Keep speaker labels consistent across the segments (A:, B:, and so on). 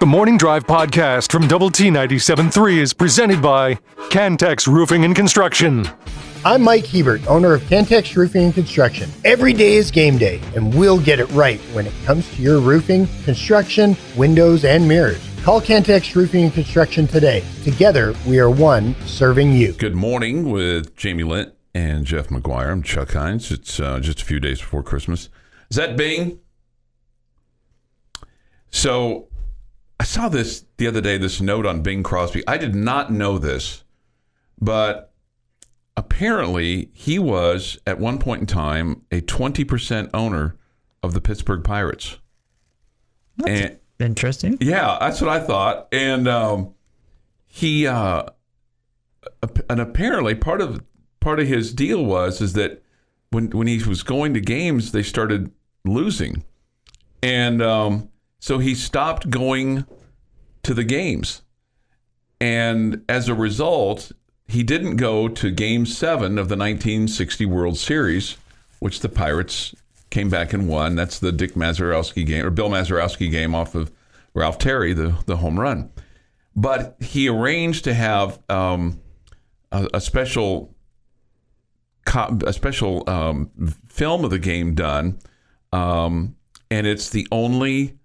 A: The Morning Drive podcast from Double T 97.3 is presented by Cantex Roofing and Construction.
B: I'm Mike Hebert, owner of Cantex Roofing and Construction. Every day is game day, and we'll get it right when it comes to your roofing, construction, windows, and mirrors. Call Cantex Roofing and Construction today. Together, we are one serving you.
C: Good morning with Jamie Lent and Jeff McGuire. I'm Chuck Heinz. It's just a few days before Christmas. Is that Bing? So I saw this the other day, this note on Bing Crosby. I did not know this, but apparently he was, at one point in time, a 20% owner of the Pittsburgh Pirates.
D: That's interesting.
C: Yeah, that's what I thought. And he, and apparently part of his deal is that when he was going to games, they started losing. And so he stopped going to the games. And as a result, he didn't go to Game 7 of the 1960 World Series, which the Pirates came back and won. That's the Dick Mazeroski game, or Bill Mazeroski game off of Ralph Terry, the home run. But he arranged to have a special film of the game done, and it's the only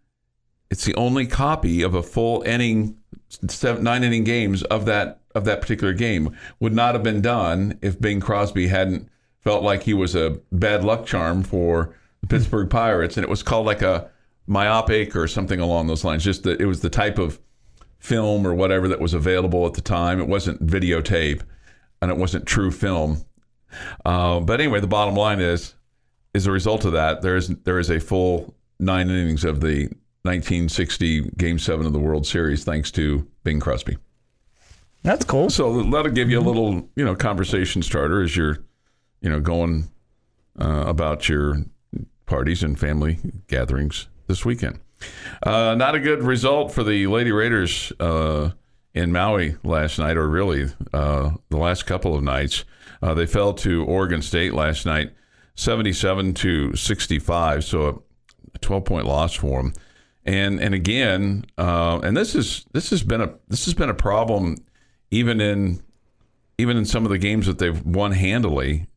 C: copy of a full inning, 9-inning games of that particular game. Would not have been done if Bing Crosby hadn't felt like he was a bad luck charm for the Pittsburgh Pirates, and it was called like a myopic or something along those lines. Just that it was the type of film or whatever that was available at the time. It wasn't videotape, and it wasn't true film. But anyway, the bottom line is a result of that, there is a full 9 innings of the 1960 Game 7 of the World Series, thanks to Bing Crosby.
D: That's cool.
C: So that'll give you a little, conversation starter as you're, going about your parties and family gatherings this weekend. Not a good result for the Lady Raiders in Maui last night, or really the last couple of nights. They fell to Oregon State last night, 77-65. So a 12-point loss for them. And again, and this has been a problem even in some of the games that they've won handily,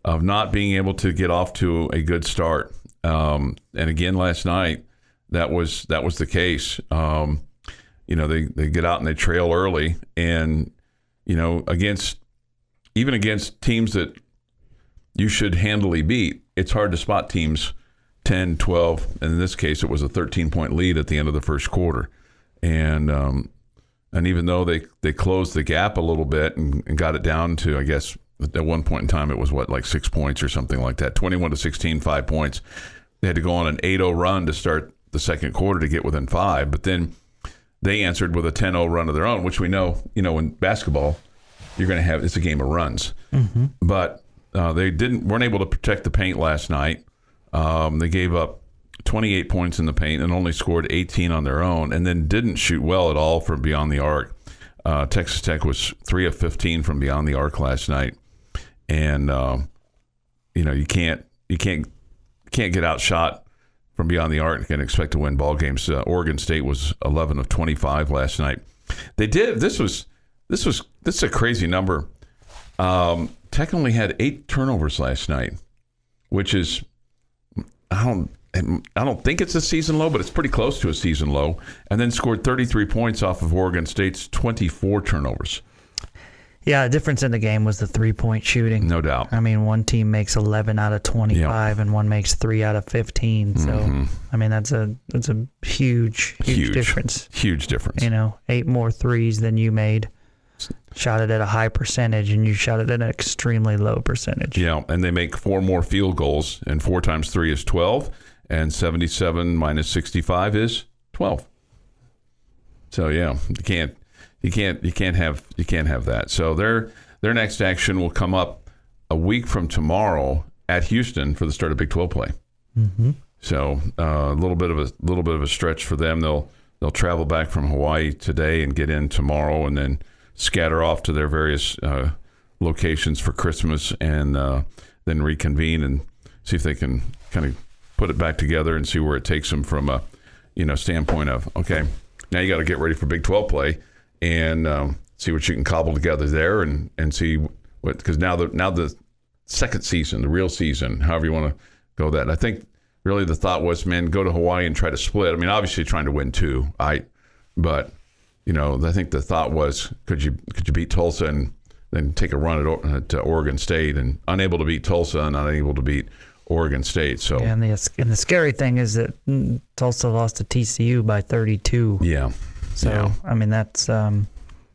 C: of not being able to get off to a good start. And again, last night that was the case. They get out and they trail early, and against teams that you should handily beat, it's hard to spot teams 10, 12, and in this case, it was a 13-point lead at the end of the first quarter. And even though they closed the gap a little bit and got it down to, I guess, at one point in time, it was, 6 points or something like that, 21-16, 5 points. They had to go on an 8-0 run to start the second quarter to get within 5, but then they answered with a 10-0 run of their own, which we know, in basketball, you're going to have, it's a game of runs. Mm-hmm. But they weren't able to protect the paint last night. They gave up 28 points in the paint and only scored 18 on their own, and then didn't shoot well at all from beyond the arc. Texas Tech was 3 of 15 from beyond the arc last night, and you can't get outshot from beyond the arc and expect to win ball games. Oregon State was 11 of 25 last night. They did. This is a crazy number. Tech only had 8 turnovers last night, which is, I don't think it's a season low, but it's pretty close to a season low, and then scored 33 points off of Oregon State's 24 turnovers.
D: Yeah, the difference in the game was the 3-point shooting.
C: No doubt.
D: I mean, one team makes 11 out of 25, and one makes 3 out of 15. So, I mean, that's a huge difference.
C: Huge difference.
D: 8 more threes than you made. Shot it at a high percentage, and you shot it at an extremely low percentage. Yeah,
C: and they make 4 more field goals, and 4 times 3 is 12, and 77 minus 65 is 12. So yeah, you can't have that. So their next action will come up a week from tomorrow at Houston for the start of Big 12 play. Mm-hmm. So a little bit of a stretch for them. They'll travel back from Hawaii today and get in tomorrow, and then scatter off to their various locations for Christmas, and then reconvene and see if they can kind of put it back together and see where it takes them from a standpoint of, okay, now you got to get ready for Big 12 play and see what you can cobble together there, and see what, because now the second season, the real season, however you want to go that. And I think really the thought was, man, go to Hawaii and try to split. I mean, obviously trying to win two, but I think the thought was, could you beat Tulsa and then take a run at Oregon State, and unable to beat Tulsa and unable to beat Oregon State. So
D: yeah, and the scary thing is that Tulsa lost to TCU by 32.
C: Yeah.
D: So
C: yeah.
D: I mean, that's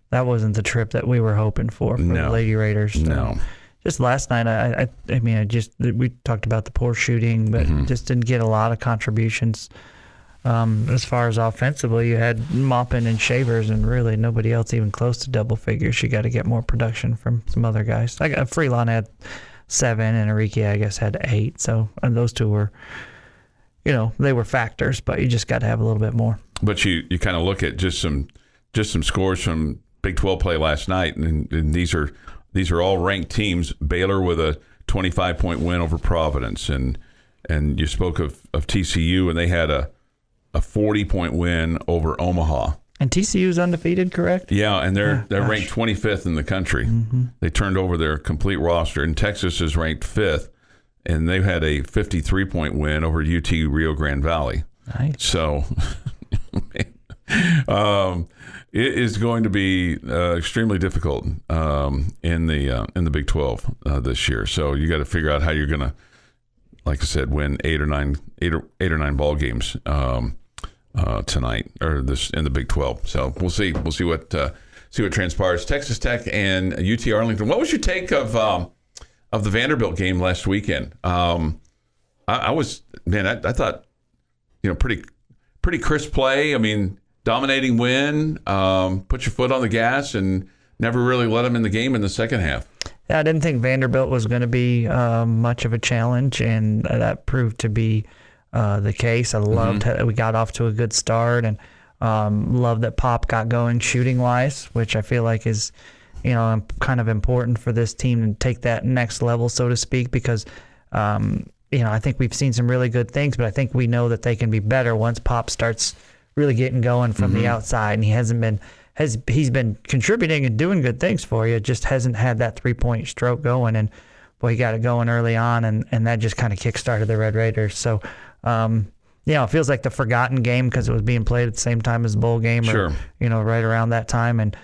D: that wasn't the trip that we were hoping for the Lady Raiders. So
C: no.
D: Just last night, I mean, we talked about the poor shooting, but just didn't get a lot of contributions. As far as offensively, you had Maupin and Shavers, and really nobody else even close to double figures. You got to get more production from some other guys. Freelon had 7, and Enrique, I guess, had 8. So, and those two were, they were factors, but you just got to have a little bit more.
C: But you kind of look at just some scores from Big 12 play last night, and these are all ranked teams. Baylor with a 25-point win over Providence, and you spoke of TCU, and they had a 40-point win over Omaha.
D: And TCU's undefeated, correct?
C: Yeah, and they're ranked 25th in the country. Mm-hmm. They turned over their complete roster, and Texas is ranked 5th, and they've had a 53-point win over UT Rio Grande Valley.
D: Nice.
C: So it is going to be extremely difficult in the Big 12 this year. So you got to figure out how you're going to, like I said, win eight or nine ball games tonight or this in the Big 12. So we'll see. We'll see what transpires. Texas Tech and UT Arlington. What was your take of the Vanderbilt game last weekend? I thought pretty crisp play. I mean, dominating win. Put your foot on the gas and never really let them in the game in the second half.
D: Yeah, I didn't think Vanderbilt was going to be much of a challenge, and that proved to be the case. I loved how we got off to a good start, and love that Pop got going shooting-wise, which I feel like is, kind of important for this team to take that next level, so to speak, because, I think we've seen some really good things, but I think we know that they can be better once Pop starts really getting going from the outside, and he's been contributing and doing good things for you, just hasn't had that three-point stroke going, and boy, he got it going early on, and that just kind of kick-started the Red Raiders. So, it feels like the forgotten game because it was being played at the same time as the bowl game, or right around that time. And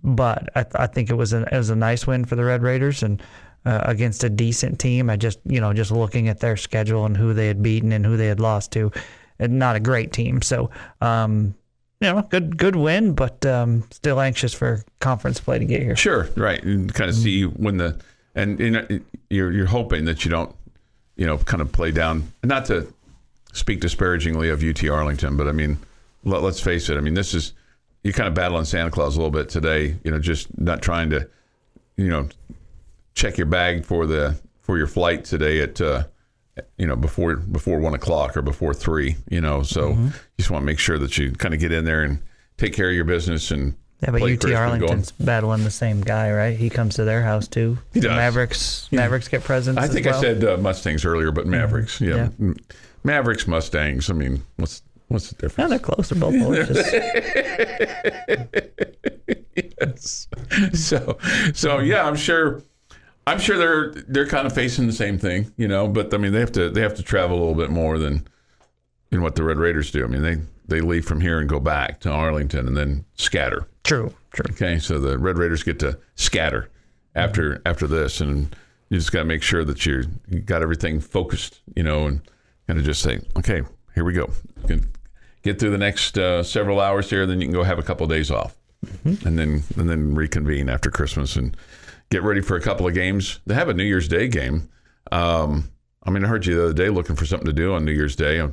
D: but I think it was a nice win for the Red Raiders, and against a decent team. I just looking at their schedule and who they had beaten and who they had lost to, and not a great team. So. Good win, but still anxious for conference play to get here.
C: Sure, right. And kind of see when you're hoping that you don't, kind of play down. Not to speak disparagingly of UT Arlington, but I mean, let's face it. I mean, this is you're kind of battling Santa Claus a little bit today. Just not trying to, check your bag for your flight today at. Before 1 o'clock or before 3, so you just want to make sure that you kind of get in there and take care of your business. And
D: yeah, but UT Arlington's battling the same guy, right? He comes to their house too.
C: He does.
D: Mavericks get presents.
C: I think
D: as well?
C: I said Mustangs earlier, but Mavericks, yeah. Mavericks, Mustangs. I mean, what's the difference?
D: Yeah, they're close. They're both horses.
C: Yes. So yeah, I'm sure they're kind of facing the same thing, but I mean they have to travel a little bit more than what the Red Raiders do. I mean they leave from here and go back to Arlington and then scatter.
D: True.
C: Okay, so the Red Raiders get to scatter after this, and you just got to make sure that you got everything focused, and kind of just say, okay, here we go. You can get through the next several hours here, then you can go have a couple of days off, and then reconvene after Christmas and get ready for a couple of games. They have a New Year's Day game. I heard you the other day looking for something to do on New Year's Day, a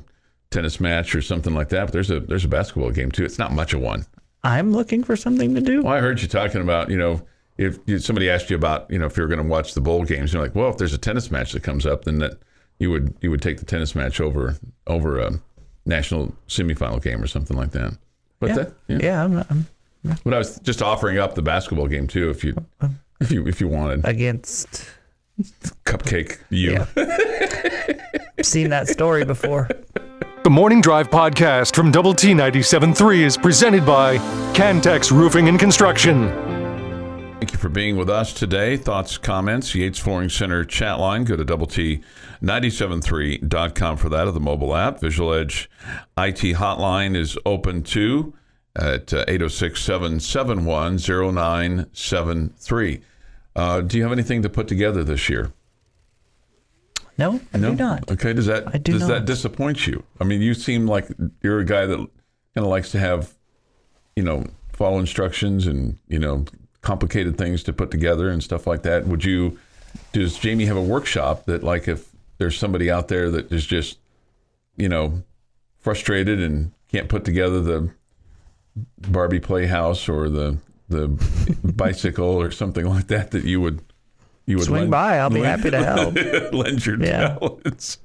C: tennis match or something like that. But there's a basketball game too. It's not much of one.
D: I'm looking for something to do.
C: Well, I heard you talking about, if somebody asked you about, if you're going to watch the bowl games, you're like, well, if there's a tennis match that comes up, then that you would take the tennis match over a national semifinal game or something like that. But But I was just offering up the basketball game too, if you wanted.
D: Against
C: Cupcake you.
D: Yeah. Seen that story before.
A: The Morning Drive podcast from Double T 97.3 is presented by Cantex Roofing and Construction.
C: Thank you for being with us today. Thoughts, comments, Yates Flooring Center chat line. Go to doublet973.com for that, or the mobile app. Visual Edge IT hotline is open too at 806-771-0973. Do you have anything to put together this year?
D: No, I do not.
C: Okay, does that disappoint you? I mean, you seem like you're a guy that kind of likes to have, follow instructions and, complicated things to put together and stuff like that. Does Jamie have a workshop that, like, if there's somebody out there that is just, frustrated and can't put together the Barbie playhouse or the bicycle or something like that, that you would
D: swing by? I'll be happy to help.
C: Lend your talents.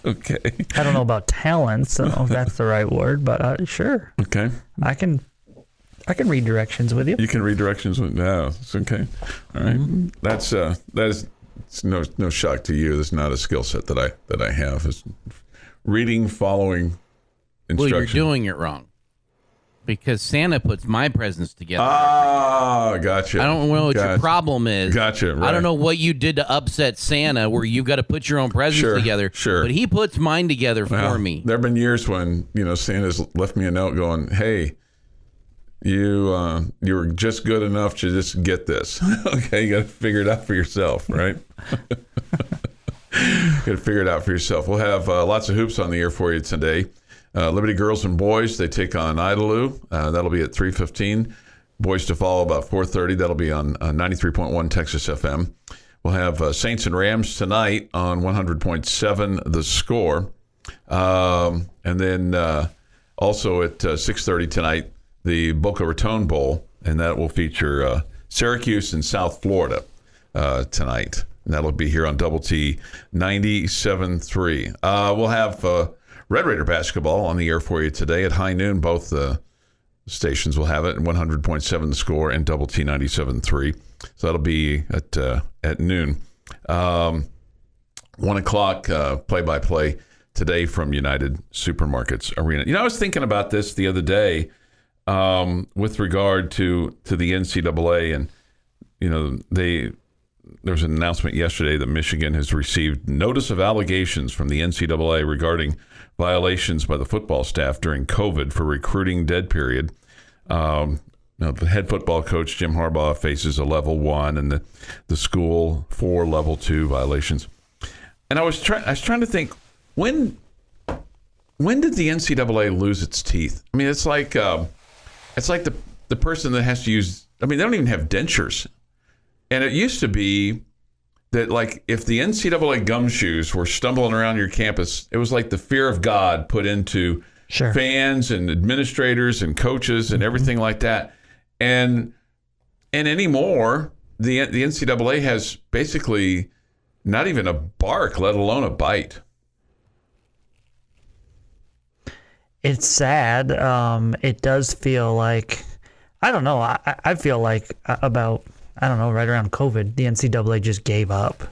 C: Okay.
D: I don't know about talents. I don't know if that's the right word, but sure.
C: Okay.
D: I can read directions with you.
C: You can read directions with no. It's okay. All right. Mm-hmm. That is it's no shock to you. That's not a skill set that I have. It's reading, following instructions.
E: Well, you're doing it wrong. Because Santa puts my presents together.
C: Ah, gotcha.
E: I don't know what your problem is.
C: Gotcha. Right.
E: I don't know what you did to upset Santa, where you've got to put your own presents together.
C: Sure.
E: But he puts mine together for me.
C: There have been years when Santa's left me a note going, "Hey, you were just good enough to just get this. Okay, you got to figure it out for yourself, right?" Got to figure it out for yourself. We'll have lots of hoops on the air for you today. Liberty girls and boys, they take on Idalou. That'll be at 3:15. Boys to follow about 4:30. That'll be on 93.1 Texas FM. We'll have Saints and Rams tonight on 100.7 The Score. And then also at 6:30 tonight, the Boca Raton Bowl, and that will feature Syracuse and South Florida tonight. And that'll be here on Double T 97.3. We'll have Red Raider basketball on the air for you today at high noon. Both stations will have it, and 100.7 The Score and Double T 97.3. So that'll be at noon. 1 o'clock play-by-play today from United Supermarkets Arena. I was thinking about this the other day with regard to the NCAA, and there was an announcement yesterday that Michigan has received notice of allegations from the NCAA regarding violations by the football staff during COVID for recruiting dead period. Now, the head football coach, Jim Harbaugh, faces a level 1 and the school 4 level 2 violations. And I was trying to think, when did the NCAA lose its teeth? I mean, it's like the person that has to use, they don't even have dentures. And it used to be that, like, if the NCAA gumshoes were stumbling around your campus, it was like the fear of God put into fans and administrators and coaches and everything like that. And anymore, the NCAA has basically not even a bark, let alone a bite.
D: It's sad. It does feel like, I don't know, I feel like about, right around COVID, the NCAA just gave up.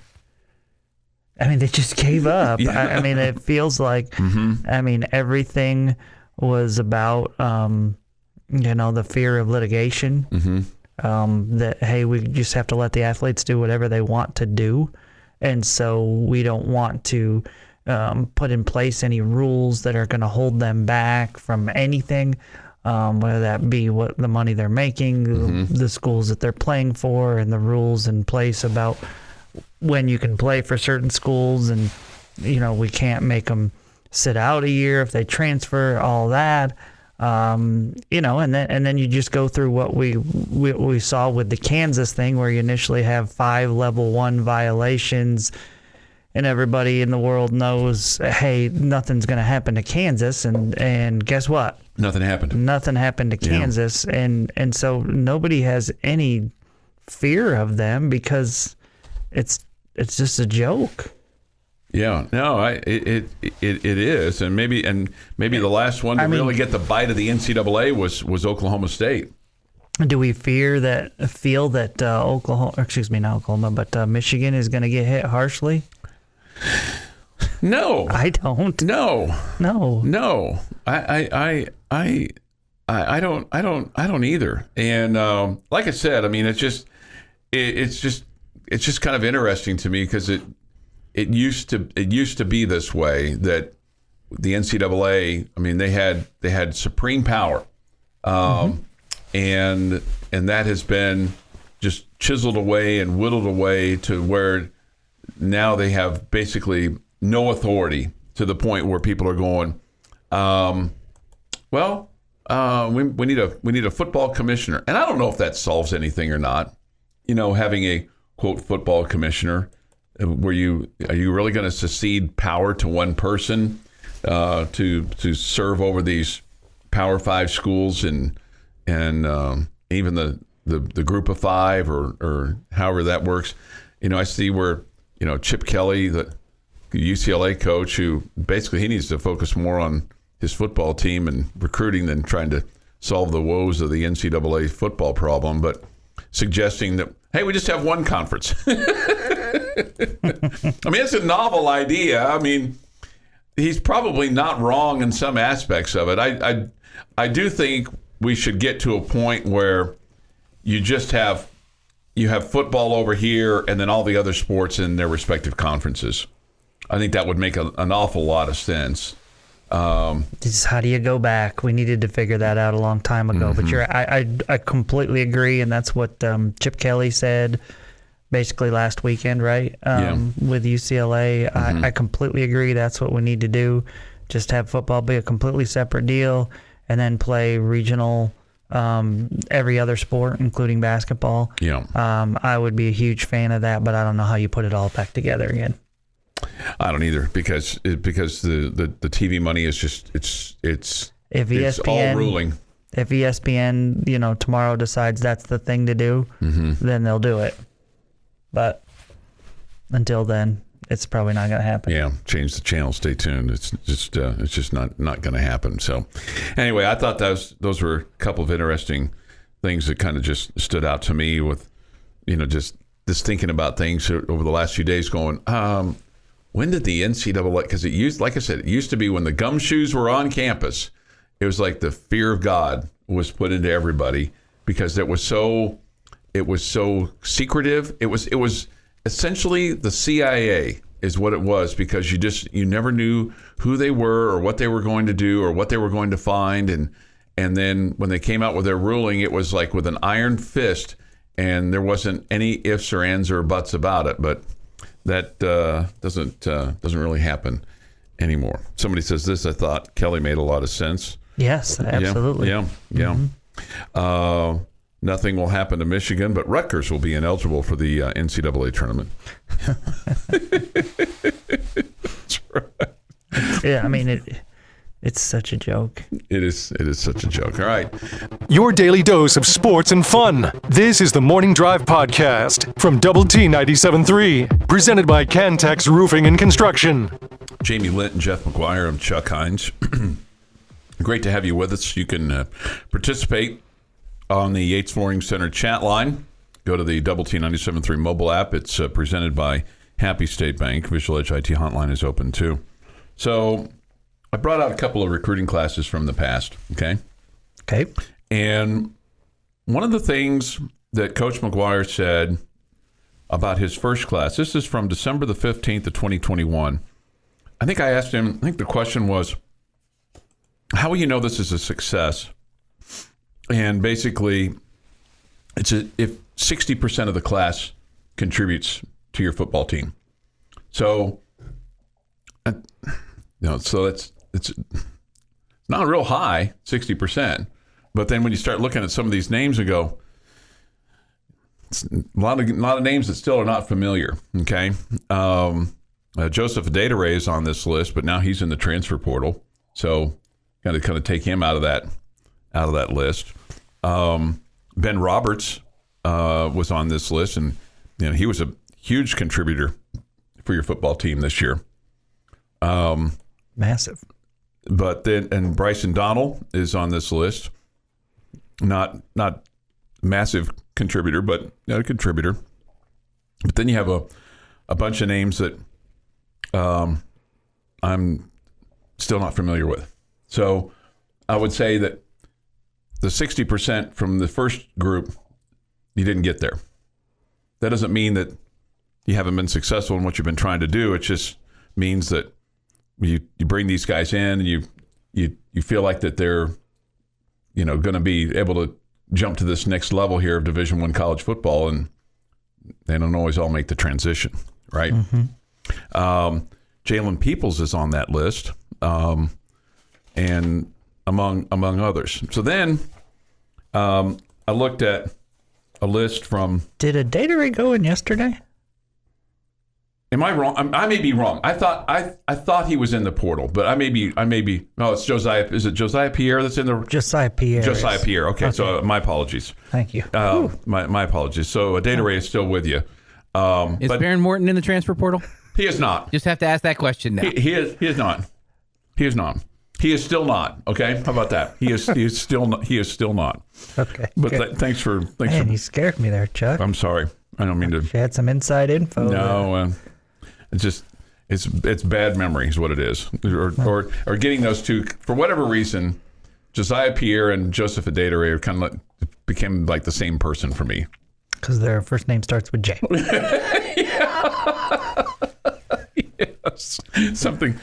D: They just gave up. Yeah. It feels like, everything was about, the fear of litigation. Mm-hmm. That, hey, we just have to let the athletes do whatever they want to do. And so we don't want to put in place any rules that are going to hold them back from anything. Whether that be what the money they're making, mm-hmm. the schools that they're playing for, and the rules in place about when you can play for certain schools, and we can't make them sit out a year if they transfer, all that, and then you just go through what we saw with the Kansas thing, where you initially have 5 level 1 violations. And everybody in the world knows, hey, nothing's going to happen to Kansas, and guess what?
C: Nothing happened.
D: Nothing happened to Kansas, and so nobody has any fear of them because it's just a joke.
C: Yeah, no, it is, and maybe the last one to really get the bite of the NCAA was Oklahoma State.
D: Do we feel that Michigan is going to get hit harshly?
C: No,
D: I don't.
C: no,
D: No.
C: no. I don't either. And like I said, I mean, it's just kind of interesting to me because it used to be this way, that the NCAA, I mean, they had supreme power, and that has been just chiseled away and whittled away to where now they have basically no authority, to the point where people are going, we need a football commissioner. And I don't know if that solves anything or not. Having a quote football commissioner, are you really going to secede power to one person to serve over these Power 5 schools and even the group of five or however that works? I see where Chip Kelly, the UCLA coach, who basically he needs to focus more on his football team and recruiting than trying to solve the woes of the NCAA football problem, but suggesting that, hey, we just have one conference. I mean, it's a novel idea. I mean, he's probably not wrong in some aspects of it. I do think we should get to a point where you have football over here and then all the other sports in their respective conferences. I think that would make an awful lot of sense.
D: Just how do you go back? We needed to figure that out a long time ago. But I completely agree, and that's what Chip Kelly said basically last weekend, right? With UCLA. I completely agree. That's what we need to do. Just have football be a completely separate deal, and then play regional every other sport, including basketball. Yeah. I would be a huge fan of that, but I don't know how you put it all back together again.
C: I don't either, because the TV money is just it's all ruling.
D: If ESPN tomorrow decides that's the thing to do, then they'll do it. But until then, it's probably not going to happen.
C: Yeah, change the channel. Stay tuned. It's just not going to happen. So anyway, I thought those were a couple of interesting things that kind of just stood out to me with just thinking about things over the last few days, going. When did the NCAA, because it used to be when the gumshoes were on campus, it was like the fear of God was put into everybody, because it was so secretive. It was essentially the CIA is what it was, because you never knew who they were or what they were going to do or what they were going to find. And then when they came out with their ruling, it was like with an iron fist, and there wasn't any ifs or ands or buts about it. But that doesn't really happen anymore. Somebody says this. I thought Kelly made a lot of sense.
D: Yes, absolutely.
C: Yeah. Nothing will happen to Michigan, but Rutgers will be ineligible for the NCAA tournament. That's right.
D: Yeah, I mean it's such a joke.
C: It is such a joke. All right.
A: Your daily dose of sports and fun. This is the Morning Drive Podcast from Double T 97.3, presented by Cantex Roofing and Construction.
C: Jamie Lent and Jeff McGuire. I'm Chuck Heinz. Great to have you with us. You can participate on the Yates Flooring Center chat line. Go to the Double T 97.3 mobile app. It's presented by Happy State Bank. Visual Edge IT hotline is open too. So I brought out a couple of recruiting classes from the past, okay?
D: Okay.
C: And one of the things that Coach McGuire said about his first class, this is from December the 15th of 2021. I think I asked him, the question was, how will you know this is a success? And basically, if 60% of the class contributes to your football team. So, so it's not real high, 60%. But then when you start looking at some of these names and go, it's a lot of names that still are not familiar. Okay, Joseph Adedire is on this list, but now he's in the transfer portal, so got to kind of take him out of that list. Ben Roberts was on this list, and he was a huge contributor for your football team this year.
D: Massive.
C: But then, and Bryson Donald is on this list. Not massive contributor, but a contributor. But then you have a bunch of names that I'm still not familiar with. So I would say that the 60% from the first group, you didn't get there. That doesn't mean that you haven't been successful in what you've been trying to do. It just means that you bring these guys in and you feel like that they're, going to be able to jump to this next level here of Division I college football, and they don't always all make the transition, right? Jalen Peoples is on that list, and among others. So then I looked at a list from...
D: Did a Dateray go in yesterday?
C: Am I wrong? I may be wrong. I thought he was in the portal, but I may be. No, it's Josiah. Is it Josiah Pierre that's in the?
D: Josiah Pierre.
C: Josiah Pierre. Okay. So my apologies.
D: Thank you.
C: My apologies. So Dateray is still with you.
E: Is Baron Morton in the transfer portal?
C: He is not.
E: Just have to ask that question now.
C: He is not. He is not. He is still not. Okay. How about that? He is still not. He is still not.
D: Okay.
C: But thanks for.
D: Man, you scared me there, Chuck.
C: I'm sorry. I don't mean to.
D: You had some inside info.
C: No. It's just it's bad memory is what it is, or getting those two for whatever reason. Josiah Pierre and Joseph Dateray are kind of became like the same person for me
D: because their first name starts with J.
C: Yes, something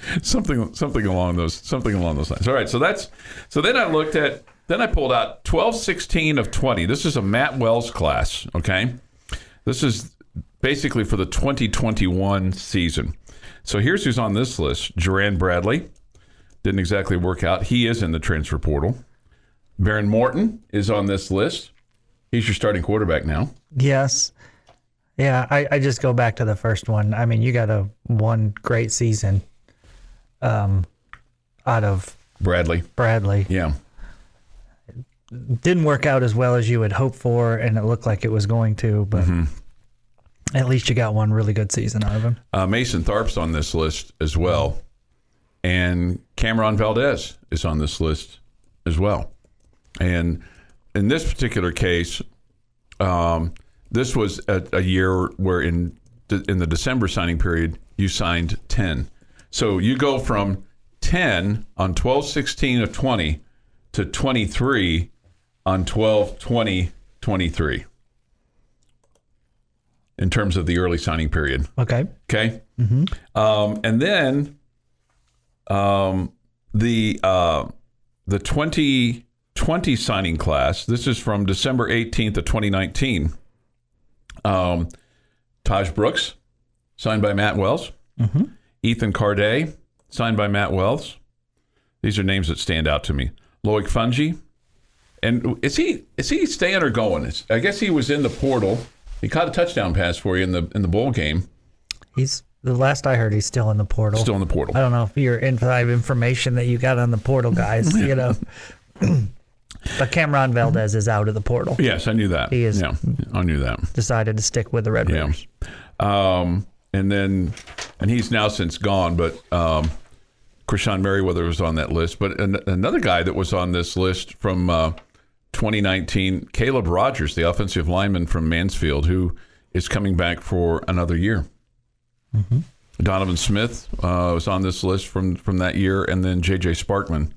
C: along those lines. All right, so then I pulled out 12, 16 of 20. This is a Matt Wells class. Okay, this is basically for the 2021 season. So here's who's on this list. Jerand Bradley. Didn't exactly work out. He is in the transfer portal. Baron Morton is on this list. He's your starting quarterback now.
D: Yes. Yeah, I just go back to the first one. I mean, you got one great season out of
C: Bradley. Yeah.
D: Didn't work out as well as you would hope for, and it looked like it was going to, but... At least you got one really good season out of him.
C: Mason Tharp's on this list as well. And Cameron Valdez is on this list as well. And in this particular case, this was a year where in the December signing period, you signed 10. So you go from 10 on 12-16 of 20 to 23 on 12-20-23. In terms of the early signing period.
D: Okay.
C: Mm-hmm. And then the 2020 signing class, this is from December 18th of 2019. Taj Brooks, signed by Matt Wells. Mm-hmm. Ethan Carday, signed by Matt Wells. These are names that stand out to me. Loic Fungi. And is he staying or going? I guess he was in the portal. He caught a touchdown pass for you in the bowl game.
D: The last I heard, he's still in the portal.
C: Still in the portal.
D: I don't know if you're inside information that you got on the portal, guys. But Cameron Valdez is out of the portal.
C: Yes, I knew that.
D: He is.
C: Yeah, I knew that.
D: Decided to stick with the Red Raiders.
C: And he's now since gone, but Krishan Merriweather was on that list. But another guy that was on this list from 2019, Caleb Rogers, the offensive lineman from Mansfield, who is coming back for another year. Mm-hmm. Donovan Smith was on this list from that year, and then J.J. Sparkman,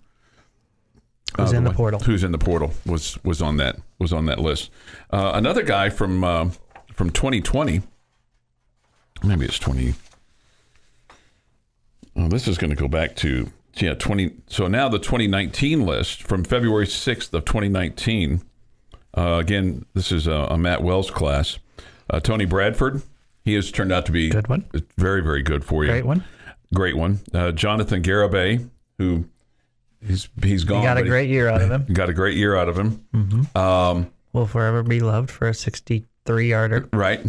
D: who's in the portal,
C: was on that list. Another guy from 2020, maybe it's 20. Oh, this is going to go back to 20. So now the 2019 list from February 6th of 2019. Again, this is a Matt Wells class. Tony Bradford, he has turned out to be
D: good one.
C: Very, very good for you. Great one. Jonathan Garibay, who he's gone.
D: He got a great year out of him.
C: Mm-hmm.
D: Will forever be loved for a 63-yarder.
C: Right.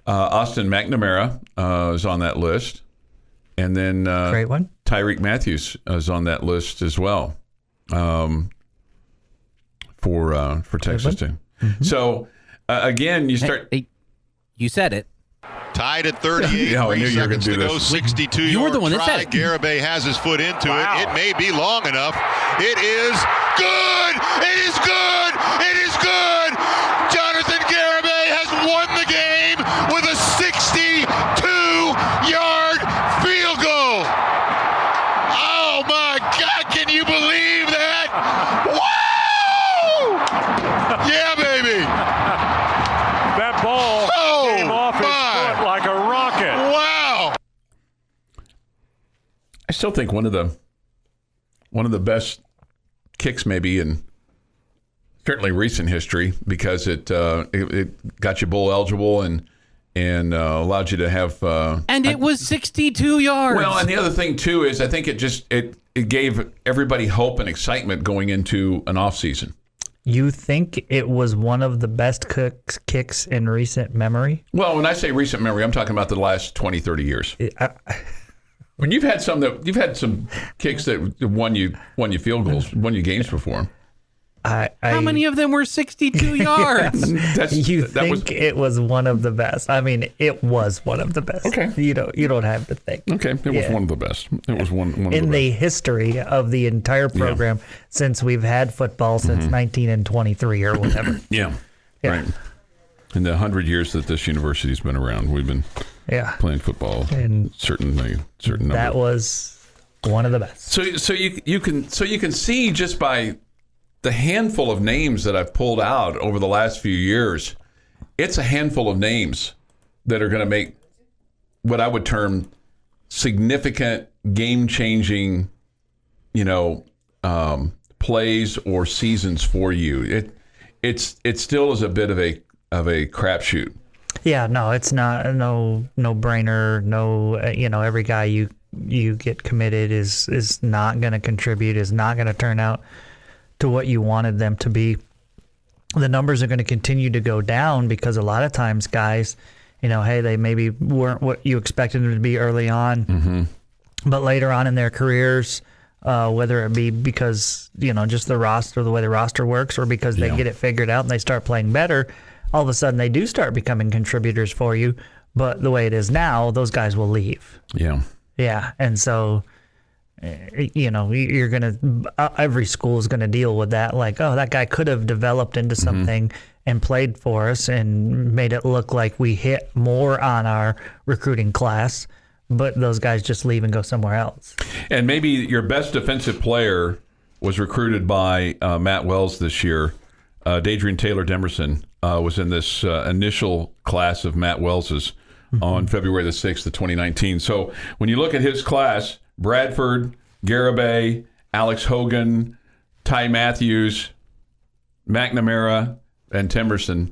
C: Austin McNamara is on that list. And then
D: great one.
C: Tyreek Matthews is on that list as well for Texas Tech.
D: Mm-hmm.
C: So, again, you start...
E: Hey, you said it.
F: Tied at 38,
C: I knew
F: 3
C: you were gonna
F: seconds
C: do
F: to go,
C: this.
F: 62-yard
E: You were the one that
F: try.
E: said it.
F: Garibay has his foot into it. It may be long enough. It is good! It is good! It is good! Jonathan Garibay has won the game with a 62-yard field goal!
C: still think one of the best kicks maybe in certainly recent history, because it got you bowl eligible and allowed you to have
E: and it was 62 yards.
C: Well, and the other thing too is I think it gave everybody hope and excitement going into an off season.
D: You think it was one of the best kicks in recent memory?
C: Well, when I say recent memory, I'm talking about the last 20, 30 years. When you've had some kicks that won you field goals, won you games before.
E: How many of them were 62 yards?
D: It was one of the best. I mean, it was one of the best.
C: Okay.
D: You don't have to think.
C: Okay, it was one of the best. It was one of
D: in
C: the
D: the history of the entire program since we've had football since 1923 or whatever.
C: Yeah. Right. In the 100 years that this university's been around, we've been playing football. And certain number.
D: That was one of the best.
C: So you can see just by the handful of names that I've pulled out over the last few years, it's a handful of names that are going to make what I would term significant, game-changing, plays or seasons for you. It still is a bit of a crapshoot.
D: Yeah, no, it's not no brainer. No, every guy you get committed is not going to contribute, is not going to turn out to what you wanted them to be. The numbers are going to continue to go down because a lot of times guys, hey, they maybe weren't what you expected them to be early on, but later on in their careers, whether it be because, just the roster, the way the roster works, or because they get it figured out and they start playing better, all of a sudden they do start becoming contributors for you. But the way it is now, those guys will leave. Yeah. Yeah. And so, you're going to, every school is going to deal with that. Like, oh, that guy could have developed into something and played for us and made it look like we hit more on our recruiting class, but those guys just leave and go somewhere else.
C: And maybe your best defensive player was recruited by Matt Wells this year. Dadrian Taylor Demerson was in this initial class of Matt Wells's on February the 6th of 2019. So when you look at his class, Bradford, Garibay, Alex Hogan, Ty Matthews, McNamara, and Temerson.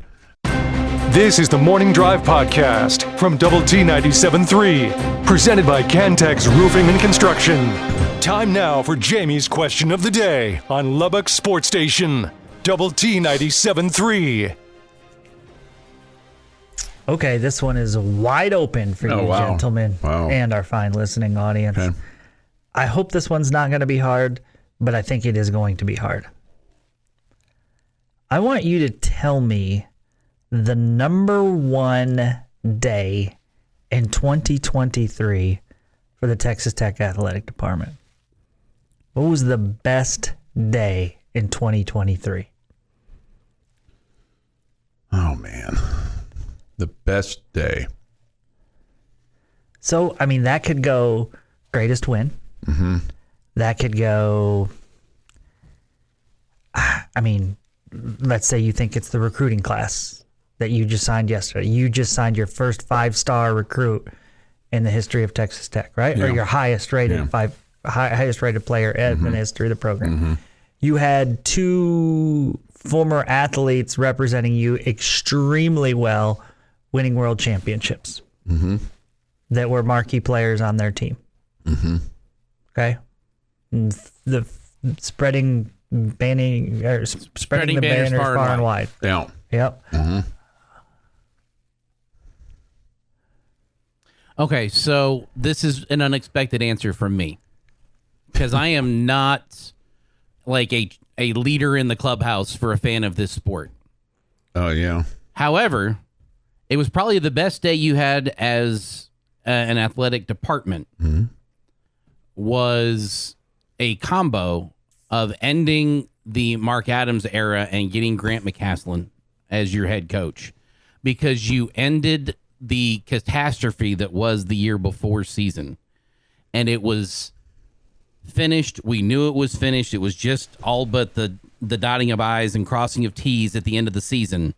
A: This is the Morning Drive Podcast from Double T 97.3, presented by Cantex Roofing and Construction. Time now for Jamie's question of the day on Lubbock Sports Station, Double T 97.3.
D: Okay, this one is wide open for you, gentlemen, and our fine listening audience. Okay. I hope this one's not going to be hard, but I think it is going to be hard. I want you to tell me the number one day in 2023 for the Texas Tech Athletic Department. What was the best day in 2023?
C: Oh, man. The best day.
D: So, I mean, that could go greatest win. Mm-hmm. That could go, I mean, let's say you think it's the recruiting class that you just signed yesterday. You just signed your first 5-star recruit in the history of Texas Tech, right? Yeah. Or your highest rated highest rated player in the history of the program. Mm-hmm. You had 2 former athletes representing you extremely well, winning world championships that were marquee players on their team. Mm-hmm. Okay, the spreading the banners far and wide.
C: Yeah.
D: Yep. Mm-hmm.
E: Okay, so this is an unexpected answer from me because I am not like a leader in the clubhouse for a fan of this sport.
C: Oh, yeah.
E: However, it was probably the best day you had as an athletic department was a combo of ending the Mark Adams era and getting Grant McCaslin as your head coach, because you ended the catastrophe that was the year before season, and it was finished. We knew it was finished. It was just all but the dotting of I's and crossing of T's at the end of the season.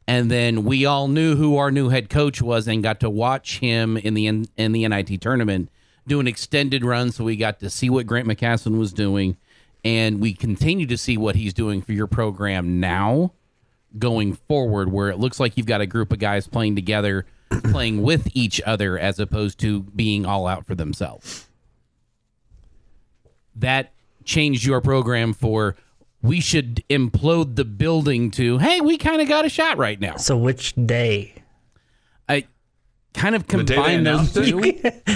E: And then we all knew who our new head coach was and got to watch him in the NIT tournament do an extended run, so we got to see what Grant McCasland was doing, and we continue to see what he's doing for your program now going forward, where it looks like you've got a group of guys playing together, playing with each other, as opposed to being all out for themselves. That changed your program for, we should implode the building, to, hey, we kind of got a shot right now.
D: So which day?
E: I kind of combine those two.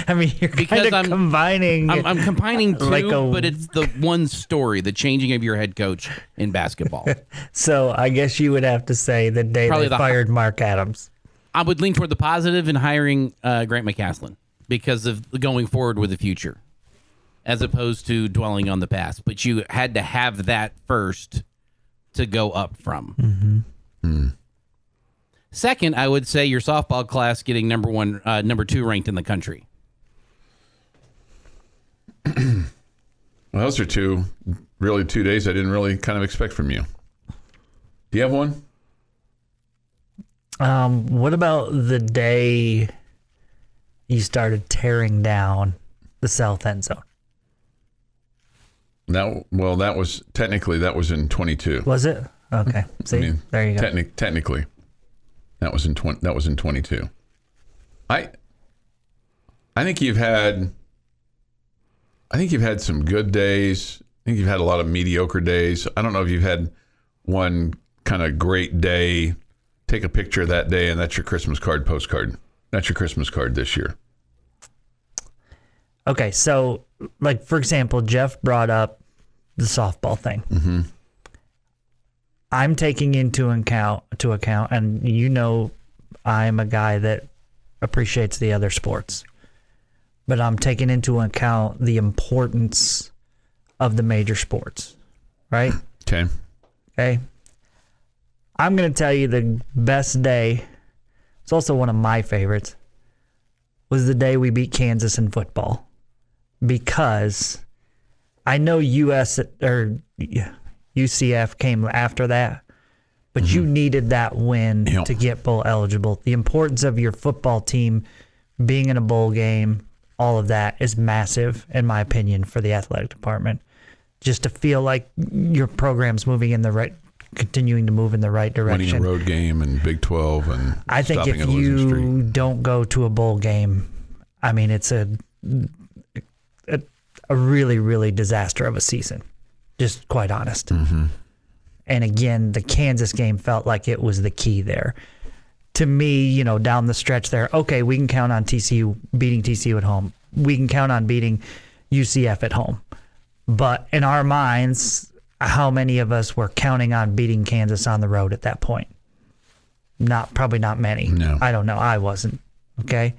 D: I mean, you're kind of combining.
E: I'm combining two,
D: like
E: but it's the one story, the changing of your head coach in basketball.
D: So I guess you would have to say the day
E: Probably
D: they fired Mark Adams.
E: I would lean toward the positive in hiring Grant McCasland because of going forward with the future, as opposed to dwelling on the past. But you had to have that first to go up from.
C: Mm-hmm.
E: Second, I would say your softball class getting number 2 ranked in the country.
C: Well, those are two days I didn't really kind of expect from you. Do you have one?
D: What about the day you started tearing down the south end zone?
C: That was in 22.
D: Was it? Okay. See, there you go.
C: Technically, that was in 22. I think you've had some good days. I think you've had a lot of mediocre days. I don't know if you've had one kind of great day. Take a picture of that day, and that's your Christmas card postcard. That's your Christmas card this year.
D: Okay, so, like, for example, Jeff brought up the softball thing.
C: Mm-hmm.
D: I'm taking into account, and you know I'm a guy that appreciates the other sports, but I'm taking into account the importance of the major sports, right?
C: Okay.
D: I'm going to tell you the best day, it's also one of my favorites, was the day we beat Kansas in football. Because I know UCF came after that, but you needed that win to get bowl eligible. The importance of your football team being in a bowl game, all of that is massive, in my opinion, for the athletic department. Just to feel like your program's continuing to move in the right direction.
C: Winning a road game in Big 12 and
D: I think if you don't go to a bowl game, I mean, it's a really, really disaster of a season. Just quite honest.
C: Mm-hmm.
D: And again, the Kansas game felt like it was the key there. To me, down the stretch there, okay, we can count on beating TCU at home. We can count on beating UCF at home. But in our minds, how many of us were counting on beating Kansas on the road at that point? Probably not many.
C: No.
D: I don't know. I wasn't. Okay.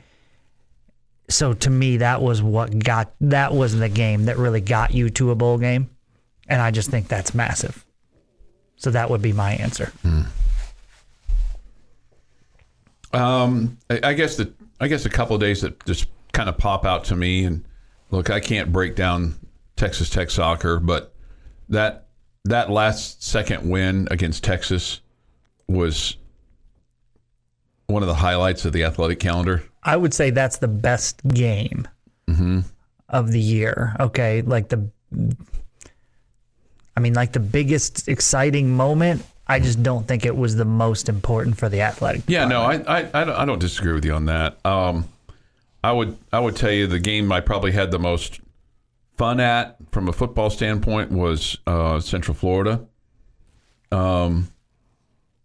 D: So to me, that was the game that really got you to a bowl game. And I just think that's massive. So that would be my answer.
C: I guess a couple of days that just kind of pop out to me, and look, I can't break down Texas Tech soccer, but that last second win against Texas was one of the highlights of the athletic calendar.
D: I would say that's the best game of the year. Okay, like the biggest exciting moment. I just don't think it was the most important for the athletic department.
C: I don't disagree with you on that. I would tell you the game I probably had the most fun at from a football standpoint was Central Florida.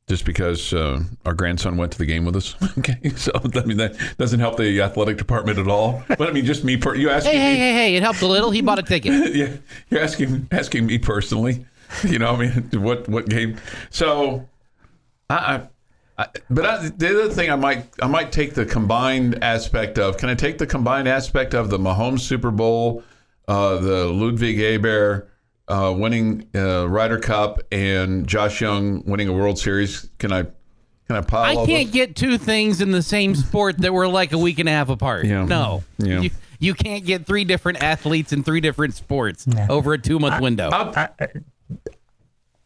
C: Just because our grandson went to the game with us. Okay, so that doesn't help the athletic department at all. But just me. You asking?
E: Hey! It helped a little. He bought a ticket.
C: Yeah, you're asking me personally. What game? So, the other thing I might take the combined aspect of. Can I take the combined aspect of the Mahomes Super Bowl, the Ludwig Hebert winning Ryder Cup, and Josh Young winning a World Series? Can I pile?
E: I can't get two things in the same sport that were like a week and a half apart.
C: Yeah.
E: No.
C: Yeah.
E: You can't get three different athletes in three different sports over a 2-month window.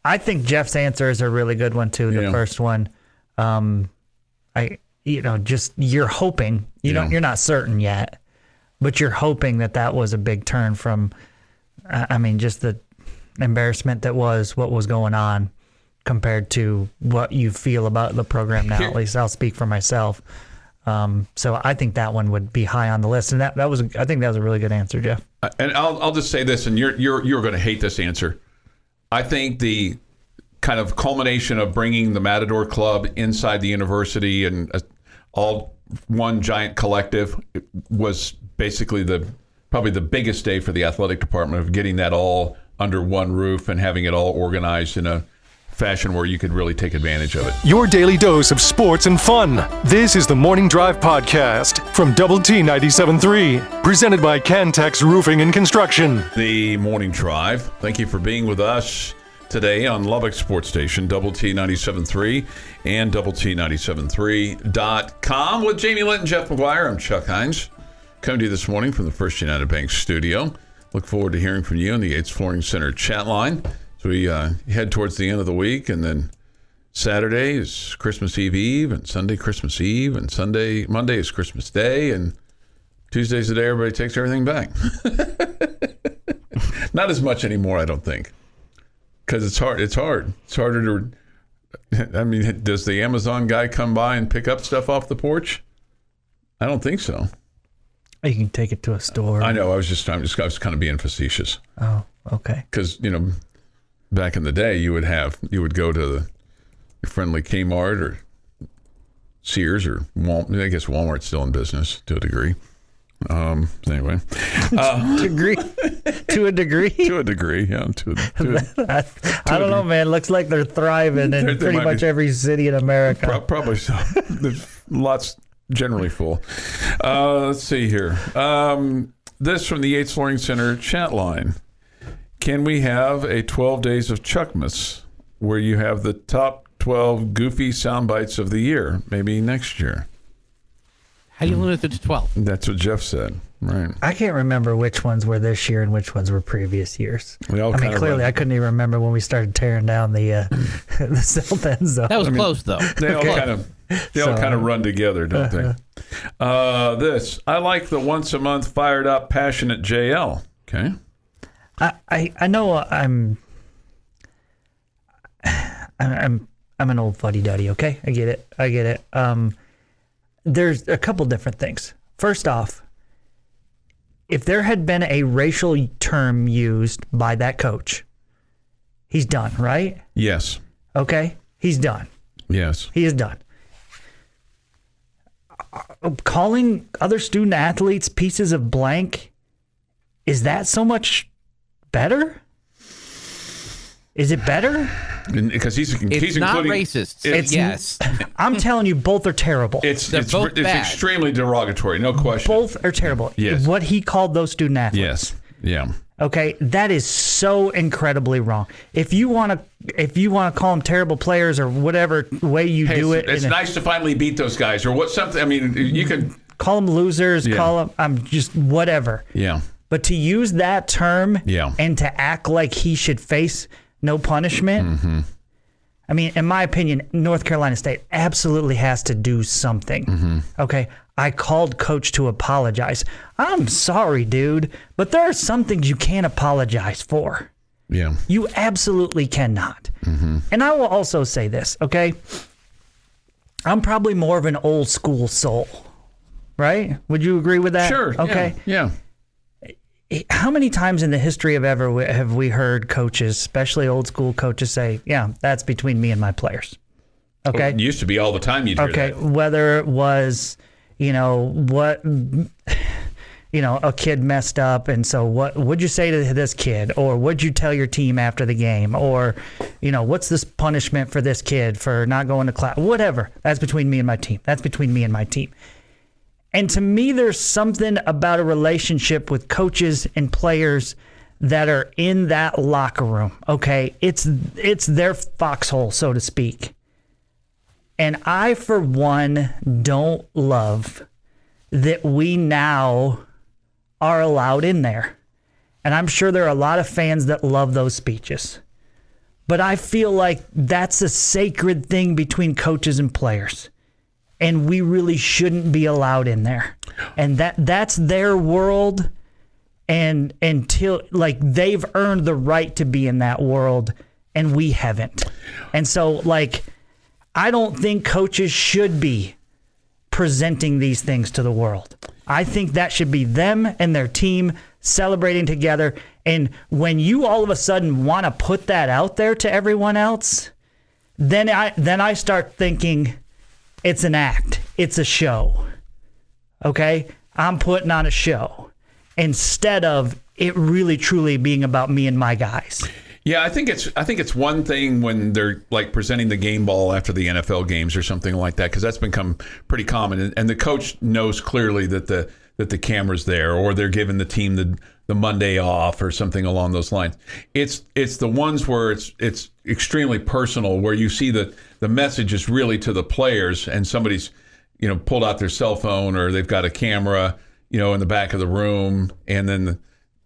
D: I think Jeff's answer is a really good one too. The first one, you're hoping. You're not certain yet, But you're hoping that was a big turn from, just the embarrassment that was what was going on compared to what you feel about the program now. At least I'll speak for myself. So I think that one would be high on the list, and I think that was a really good answer, Jeff.
C: And I'll just say this, and you're going to hate this answer. I think the kind of culmination of bringing the Matador Club inside the university and all one giant collective was basically probably the biggest day for the athletic department, of getting that all under one roof and having it all organized in a fashion where you could really take advantage of it.
A: Your daily dose of sports and fun. This is the Morning Drive Podcast from Double T 97.3, presented by Cantex Roofing and Construction.
C: The Morning Drive. Thank you for being with us today on Lubbock Sports Station, Double T 97.3 and Double T 97.3.com with Jamie Lent and Jeff McGuire. I'm Chuck Heinz, coming to you this morning from the First United Bank studio. Look forward to hearing from you on the Yates Flooring Center chat line. So we head towards the end of the week, and then Saturday is Christmas Eve, and Sunday Christmas Eve, and Monday is Christmas Day, and Tuesday's the day everybody takes everything back. Not as much anymore, I don't think, because it's hard. It's harder to. Does the Amazon guy come by and pick up stuff off the porch? I don't think so.
D: You can take it to a store.
C: I know. I was kind of being facetious.
D: Oh, okay.
C: Because back in the day, you would go to your friendly Kmart or Sears or Walmart. I guess Walmart's still in business to a degree. Anyway,
D: to a degree,
C: yeah.
D: I don't know, man. Looks like they're thriving in pretty much every city in America.
C: Probably so. There's lots generally full. Let's see here. This from the Yates Flooring Center chat line. Can we have a 12 Days of Chuckmas where you have the top 12 goofy sound bites of the year, maybe next year?
E: How do you limit it to 12?
C: That's what Jeff said, right?
D: I can't remember which ones were this year and which ones were previous years. Clearly, I couldn't even remember when we started tearing down the south end zone.
E: That was close, though.
C: They all kind of run together, don't they? I like the once a month fired up, passionate JL. Okay.
D: I know I'm an old fuddy-duddy, okay? I get it. There's a couple different things. First off, if there had been a racial term used by that coach, he's done, right?
C: Yes.
D: Okay? He's done.
C: Yes.
D: He is done. Calling other student athletes pieces of blank, is that so much better? Is it better?
C: Because he's
E: not
C: including
E: racist.
C: Yes.
D: I'm telling you, both are terrible.
C: It's
E: both bad.
C: extremely derogatory, no question.
D: Both are terrible.
C: Yes.
D: What he called those student athletes.
C: Yes. Yeah.
D: Okay, that is so incredibly wrong. If you want to call them terrible players or whatever way you do it,
C: it's nice to finally beat those guys or what something. I mean, you can
D: call them losers, call them just whatever.
C: Yeah.
D: But to use that term and to act like he should face no punishment, I mean, in my opinion, North Carolina State absolutely has to do something. Okay, I called coach to apologize. I'm sorry, dude, but there are some things you can't apologize for.
C: Yeah.
D: You absolutely cannot. And I will also say this, okay? I'm probably more of an old school soul, right? Would you agree with that?
C: Sure.
D: Okay.
C: Yeah.
D: How many times in the history of ever have we heard coaches, especially old school coaches, say, yeah, that's between me and my players? Okay.
C: Well, it used to be all the time you'd hear that.
D: Whether it was, a kid messed up, and so what would you say to this kid? Or what'd you tell your team after the game? Or, what's this punishment for this kid for not going to class? Whatever. That's between me and my team. That's between me and my team. And to me, there's something about a relationship with coaches and players that are in that locker room, okay? It's their foxhole, so to speak. And I, for one, don't love that we now are allowed in there. And I'm sure there are a lot of fans that love those speeches. But I feel like that's a sacred thing between coaches and players. And we really shouldn't be allowed in there. And that's their world. And until, like, they've earned the right to be in that world, and we haven't. And so, like, I don't think coaches should be presenting these things to the world. I think that should be them and their team celebrating together. And when you all of a sudden want to put that out there to everyone else, then I start thinking it's an act. It's a show. Okay? I'm putting on a show instead of it really truly being about me and my guys.
C: Yeah, I think it's one thing when they're like presenting the game ball after the NFL games or something like that, because that's become pretty common, and the coach knows clearly that the camera's there, or they're giving the team the Monday off or something along those lines. It's the ones where it's extremely personal, where you see that the message is really to the players, and somebody's pulled out their cell phone, or they've got a camera in the back of the room, and then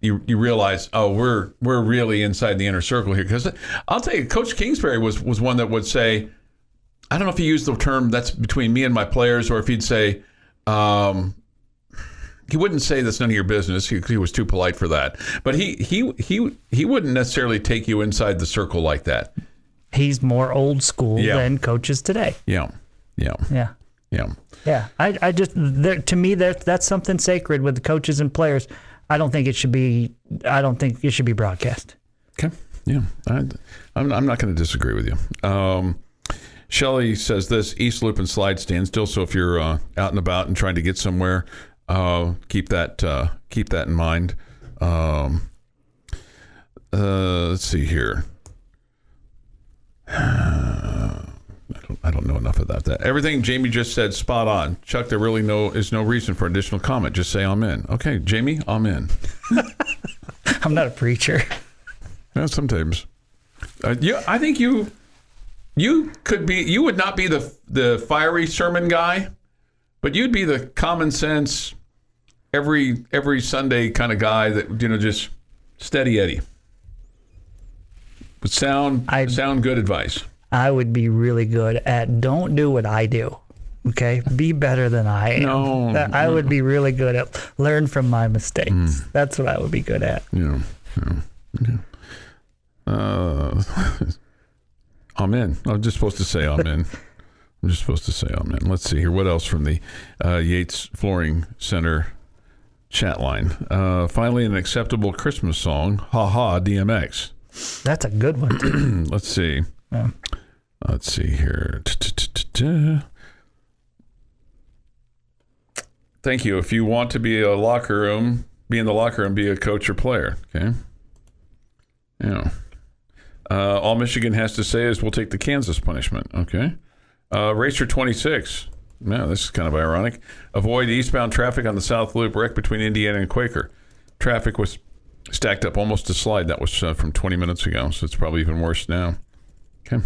C: you realize, oh, we're really inside the inner circle here. Because I'll tell you, Coach Kingsbury was one that would say, I don't know if he used the term that's between me and my players, or if he'd say, he wouldn't say that's none of your business. He was too polite for that. But he wouldn't necessarily take you inside the circle like that.
D: He's more old school than coaches today.
C: Yeah.
D: I just, to me, that's something sacred with the coaches and players. I don't think it should be broadcast.
C: Okay. Yeah. I'm not going to disagree with you. Shelley says this: East Loop and slide stand still. So if you're out and about and trying to get somewhere, keep that in mind. Let's see here. I don't know enough about that. Everything Jamie just said, spot on. Chuck, there really is no reason for additional comment. Just say amen. Okay, Jamie, amen.
D: I'm not a preacher.
C: Yeah, sometimes. I think you could be. You would not be the fiery sermon guy, but you'd be the common sense, every Sunday kind of guy that just steady Eddie. Would sound good advice.
D: I would be really good at don't do what I do. Okay? Be better than I am. I would be really good at learn from my mistakes. That's what I would be good at.
C: Yeah. Amen. I'm just supposed to say amen. Let's see here. What else from the Yates Flooring Center chat line? Finally, an acceptable Christmas song. Ha ha, DMX.
D: That's a good one, too.
C: Let's see.
D: Yeah.
C: Let's see here. Thank you. If you want to be in the locker room, be a coach or player. Okay. Yeah. All Michigan has to say is we'll take the Kansas punishment. Okay. Racer 26. Yeah, this is kind of ironic. Avoid eastbound traffic on the South Loop, wreck between Indiana and Quaker. Traffic was stacked up almost a slide. That was from 20 minutes ago, so it's probably even worse now. Okay.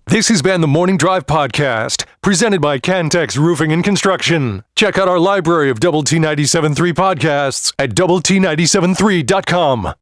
A: This has been the Morning Drive Podcast, presented by Cantex Roofing and Construction. Check out our library of Double T 97.3 podcasts at doublet97.3.com.